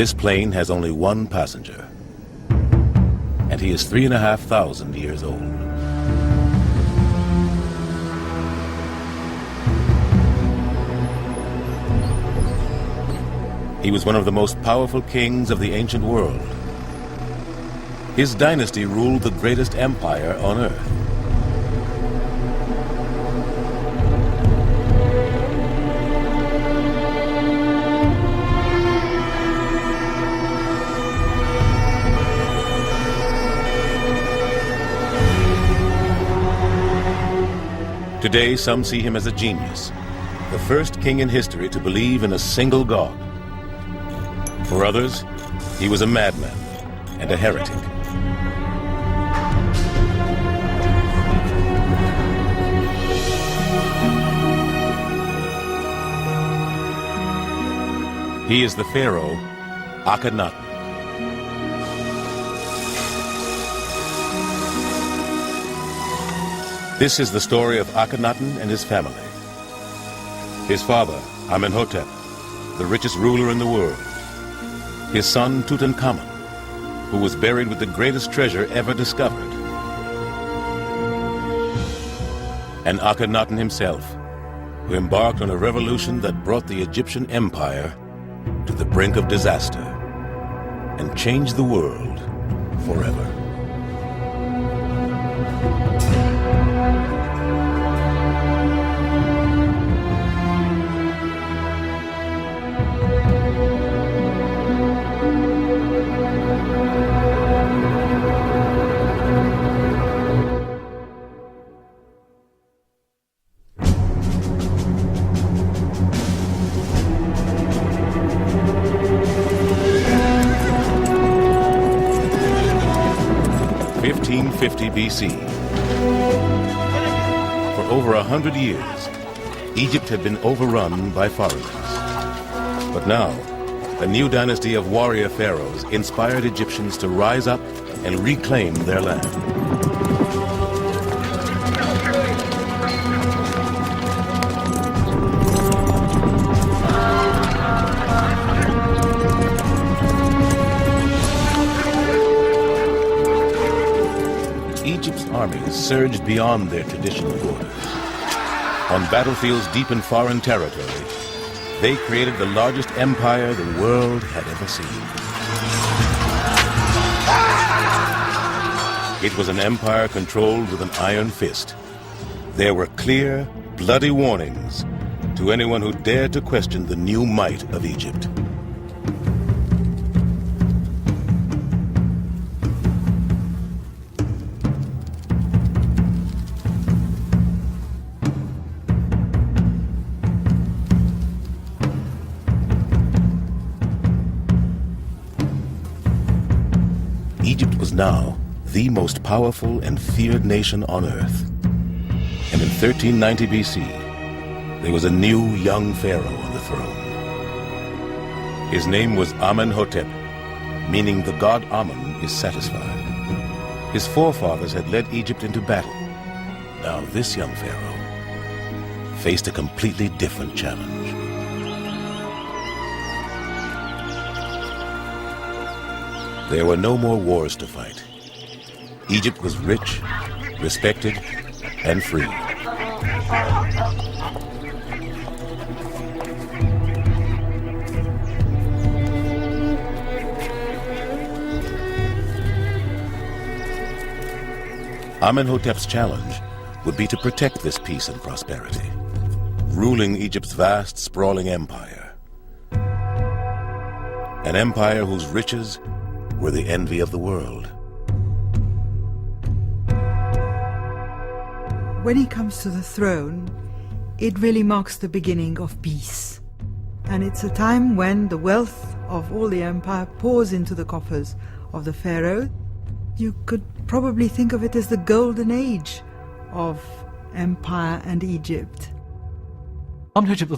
This plane has only one passenger, and he is 3,500 years old. He was one of the most powerful kings of the ancient world. His dynasty ruled the greatest empire on earth. Today, some see him as a genius, the first king in history to believe in a single god. For others, he was a madman and a heretic. He is the pharaoh, Akhenaten. This is the story of Akhenaten and his family. His father, Amenhotep, the richest ruler in the world. His son, Tutankhamun, who was buried with the greatest treasure ever discovered. And Akhenaten himself, who embarked on a revolution that brought the Egyptian empire to the brink of disaster and changed the world forever. BC. For over 100 years, Egypt had been overrun by foreigners. But now, a new dynasty of warrior pharaohs inspired Egyptians to rise up and reclaim their land. Egypt's armies surged beyond their traditional borders. On battlefields deep in foreign territory, they created the largest empire the world had ever seen. It was an empire controlled with an iron fist. There were clear, bloody warnings to anyone who dared to question the new might of Egypt. Egypt was now the most powerful and feared nation on earth. And in 1390 BC, there was a new young pharaoh on the throne. His name was Amenhotep, meaning the god Amen is satisfied. His forefathers had led Egypt into battle. Now this young pharaoh faced a completely different challenge. There were no more wars to fight. Egypt was rich, respected, and free. Amenhotep's challenge would be to protect this peace and prosperity, ruling Egypt's vast, sprawling empire. An empire whose riches were the envy of the world. When he comes to the throne, it really marks the beginning of peace. And it's a time when the wealth of all the empire pours into the coffers of the pharaoh. You could probably think of it as the golden age of empire and Egypt. Amenhotep